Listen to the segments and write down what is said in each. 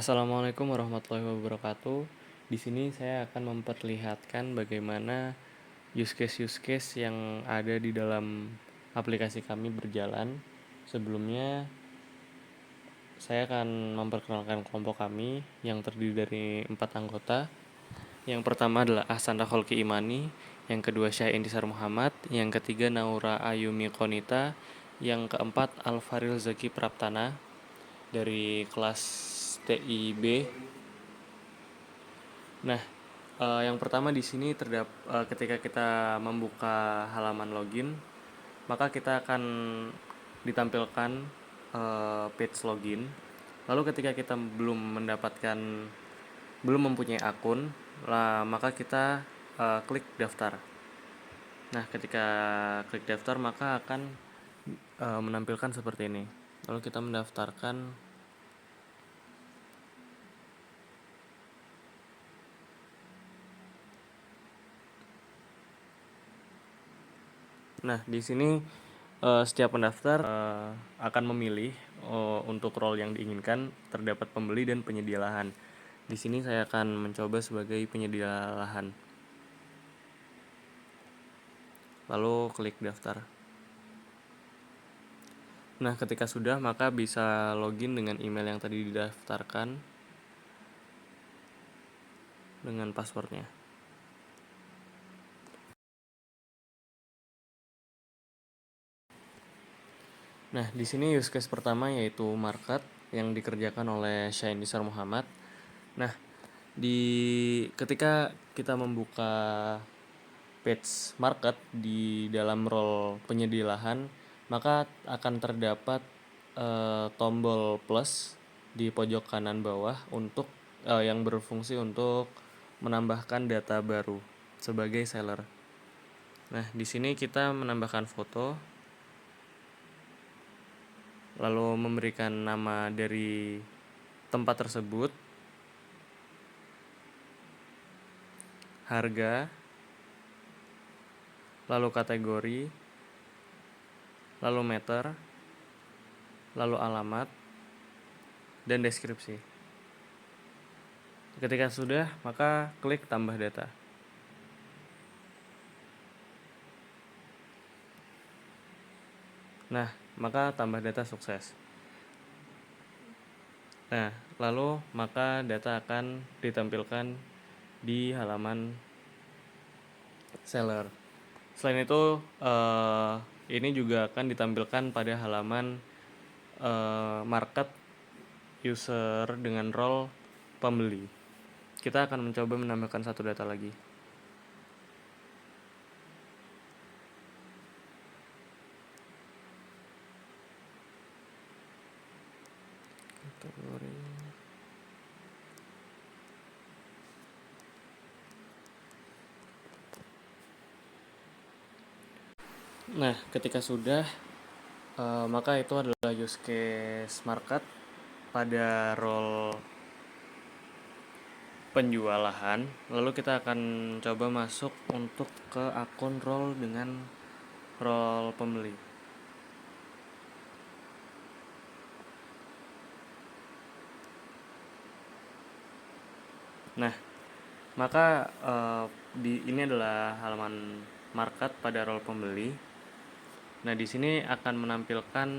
Assalamualaikum warahmatullahi wabarakatuh. Di sini saya akan memperlihatkan bagaimana use case yang ada di dalam aplikasi kami berjalan. Sebelumnya, saya akan memperkenalkan kelompok kami yang terdiri dari 4 anggota. Yang pertama adalah Ahsan Kholki Imani, yang kedua Syah Indisar Muhammad, yang ketiga Naura Ayumi Konita, yang keempat Alfaril Zaki Praptana dari kelas TIB. Nah, yang pertama di sini ketika kita membuka halaman login, maka kita akan ditampilkan page login. Lalu ketika kita belum mempunyai akun, maka kita klik daftar. Nah, ketika klik daftar maka akan menampilkan seperti ini. Lalu kita mendaftarkan. Nah, di sini setiap pendaftar akan memilih untuk role yang diinginkan. Terdapat pembeli dan penyedia lahan. Di sini saya akan mencoba sebagai penyedia lahan. Lalu klik daftar. Nah, ketika sudah, maka bisa login dengan email yang tadi didaftarkan dengan passwordnya. Nah, di sini use case pertama yaitu market yang dikerjakan oleh Syah Indisar Muhammad. Nah, ketika kita membuka page market di dalam role penyedia lahan, maka akan terdapat tombol plus di pojok kanan bawah yang berfungsi untuk menambahkan data baru sebagai seller. Nah, di sini kita menambahkan foto, lalu memberikan nama dari tempat tersebut, harga, lalu kategori, lalu meter, lalu alamat, dan deskripsi. Ketika sudah, maka klik tambah data. Nah, maka tambah data sukses. Nah, lalu maka data akan ditampilkan di halaman seller. Selain itu, ini juga akan ditampilkan pada halaman market user dengan role pembeli. Kita akan mencoba menambahkan satu data lagi. Kategori. Nah, ketika sudah, maka itu adalah use case market pada role penjual lahan. Lalu kita akan coba masuk untuk ke akun role dengan role pembeli. Nah, maka ini adalah halaman market pada role pembeli. Nah, di sini akan menampilkan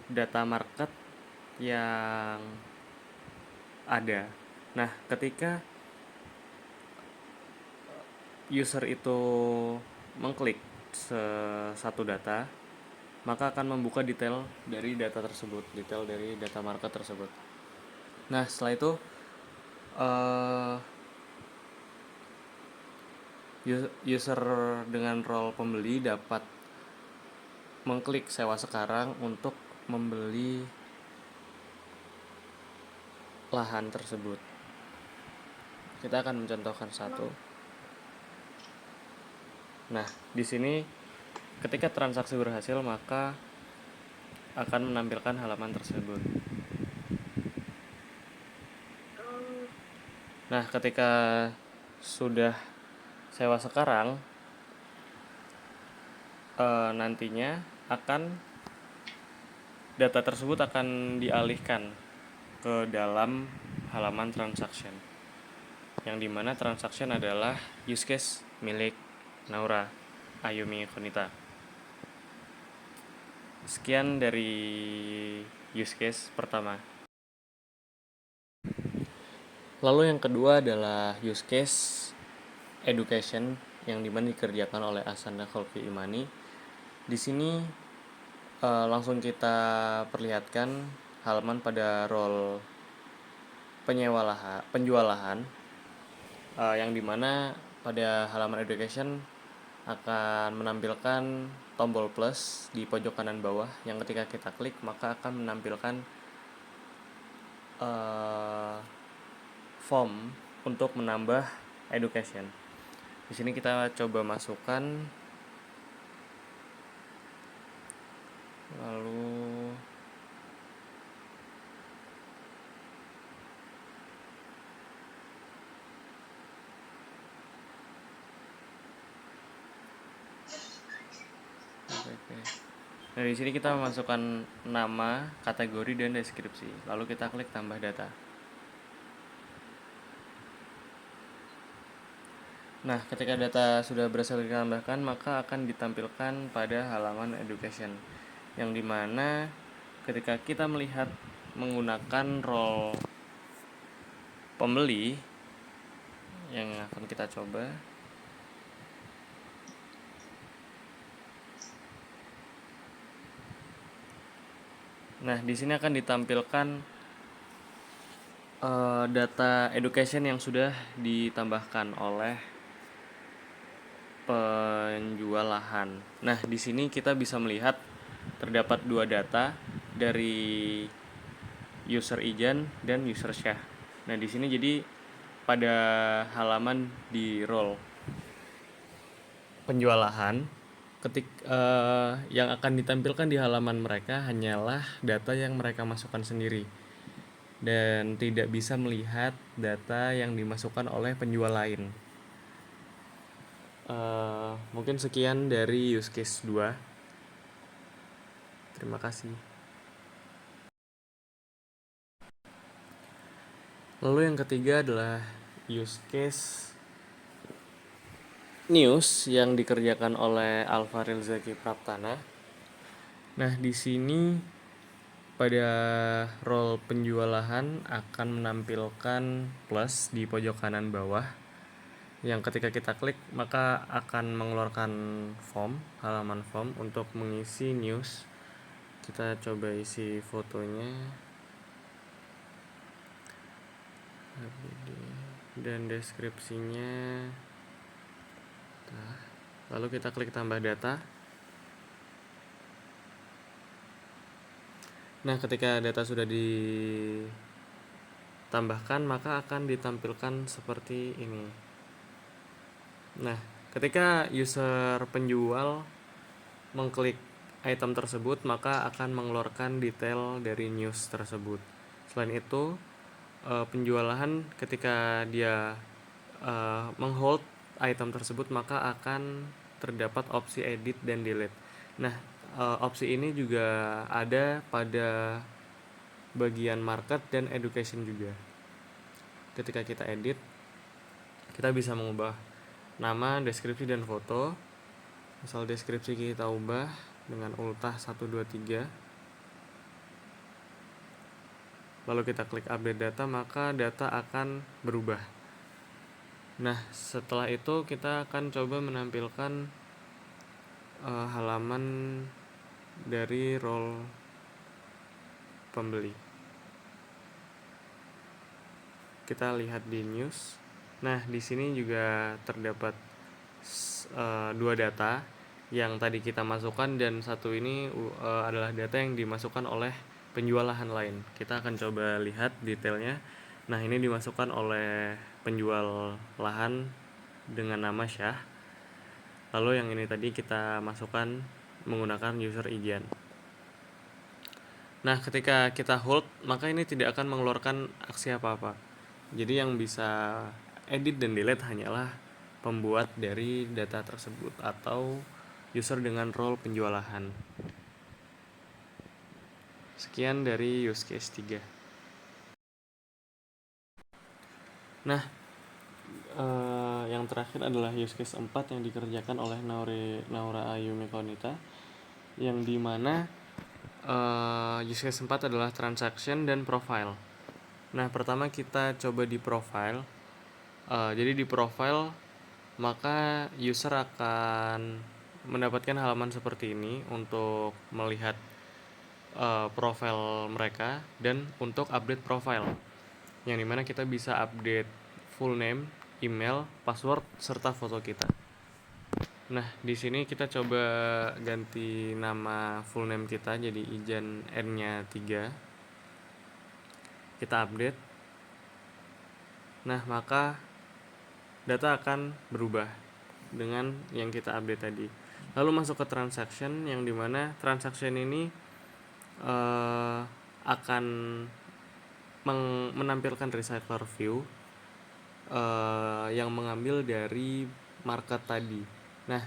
data market yang ada. Nah, ketika user itu mengklik satu data, maka akan membuka detail dari data market tersebut. Nah, setelah itu user dengan role pembeli dapat mengklik sewa sekarang untuk membeli lahan tersebut. Kita akan mencontohkan satu. Nah, di sini ketika transaksi berhasil, maka akan menampilkan halaman tersebut. Nah, ketika sudah sewa sekarang, nantinya akan data tersebut akan dialihkan ke dalam halaman transaction, yang dimana transaction adalah use case milik Naura Ayumi Konita. Sekian dari use case pertama. Lalu yang kedua adalah use case education, yang dimana dikerjakan oleh Asanda Kholfi Imani. Di sini langsung kita perlihatkan halaman pada role penjual lahan, yang dimana pada halaman education akan menampilkan tombol plus di pojok kanan bawah, yang ketika kita klik maka akan menampilkan form untuk menambah education. Di sini kita coba masukkan, lalu nah di sini kita memasukkan nama, kategori, dan deskripsi. Lalu kita klik tambah data. Nah, ketika data sudah berhasil ditambahkan, maka akan ditampilkan pada halaman education, yang dimana ketika kita melihat menggunakan role pembeli, yang akan kita coba. Nah, di sini akan ditampilkan data education yang sudah ditambahkan oleh penjual lahan. Nah, di sini kita bisa melihat terdapat dua data dari user Ijan dan user Syah. Nah, di sini jadi pada halaman di role penjual lahan, yang akan ditampilkan di halaman mereka hanyalah data yang mereka masukkan sendiri, dan tidak bisa melihat data yang dimasukkan oleh penjual lain. Mungkin sekian dari use case 2. Terima kasih. Lalu yang ketiga adalah use case news yang dikerjakan oleh Alvaril Zaki Praptana. Nah, di sini pada role penjual lahan akan menampilkan plus di pojok kanan bawah, yang ketika kita klik maka akan mengeluarkan halaman form untuk mengisi news. Kita coba isi fotonya dan deskripsinya. Lalu kita klik tambah data. Nah, ketika data sudah ditambahkan maka akan ditampilkan seperti ini. Nah, ketika user penjual mengklik item tersebut maka akan mengeluarkan detail dari news tersebut. Selain itu, penjual lahan ketika dia menghold item tersebut maka akan terdapat opsi edit dan delete. Nah, opsi ini juga ada pada bagian market dan education juga. Ketika kita edit, kita bisa mengubah nama, deskripsi, dan foto. Misal deskripsi kita ubah dengan ultah 123. Lalu kita klik update data, maka data akan berubah. Nah, setelah itu kita akan coba menampilkan halaman dari role pembeli. Kita lihat di news. Nah, di sini juga terdapat dua data yang tadi kita masukkan, dan satu ini adalah data yang dimasukkan oleh penjual lahan lain. Kita akan coba lihat detailnya. Nah, ini dimasukkan oleh penjual lahan dengan nama Syah. Lalu yang ini tadi kita masukkan menggunakan user Ijan. Nah, ketika kita hold, maka ini tidak akan mengeluarkan aksi apa-apa. Jadi yang bisa edit dan delete hanyalah pembuat dari data tersebut atau user dengan role penjual lahan. Sekian dari use case 3. Nah, yang terakhir adalah use case 4 yang dikerjakan oleh Naura Ayu Mekonita, yang dimana use case 4 adalah transaction dan profile. Nah, pertama kita coba di profile. Jadi di profile, maka user akan mendapatkan halaman seperti ini untuk melihat profile mereka dan untuk update profile, yang dimana kita bisa update full name, email, password, serta foto kita. Nah, di sini kita coba ganti nama full name kita jadi Ijan N-nya 3. Kita update. Nah, maka data akan berubah dengan yang kita update tadi. Lalu masuk ke transaction, yang dimana transaction ini akan menampilkan recycler view yang mengambil dari market tadi. Nah,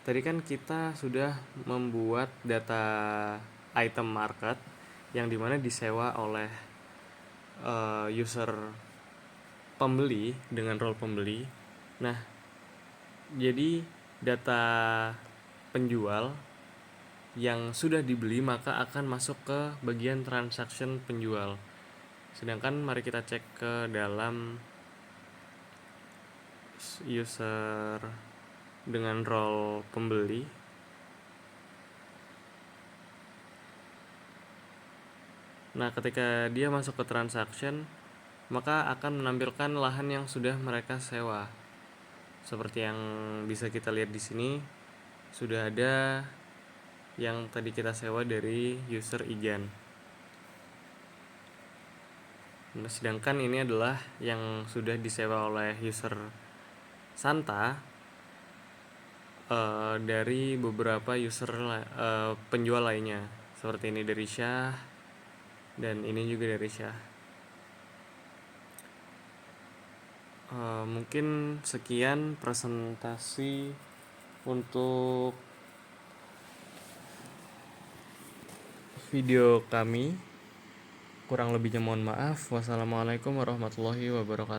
tadi kan kita sudah membuat data item market yang dimana disewa oleh user pembeli dengan role pembeli. Nah, jadi data penjual yang sudah dibeli maka akan masuk ke bagian transaction penjual. Sedangkan mari kita cek ke dalam user dengan role pembeli. Nah, ketika dia masuk ke transaction, maka akan menampilkan lahan yang sudah mereka sewa. Seperti yang bisa kita lihat di sini, sudah ada yang tadi kita sewa dari user Ijan. Nah, sedangkan ini adalah yang sudah disewa oleh user Santa dari beberapa user penjual lainnya. Seperti ini dari Syah, dan ini juga dari Syah. Mungkin sekian presentasi untuk video kami. Kurang lebihnya mohon maaf. Wassalamualaikum warahmatullahi wabarakatuh.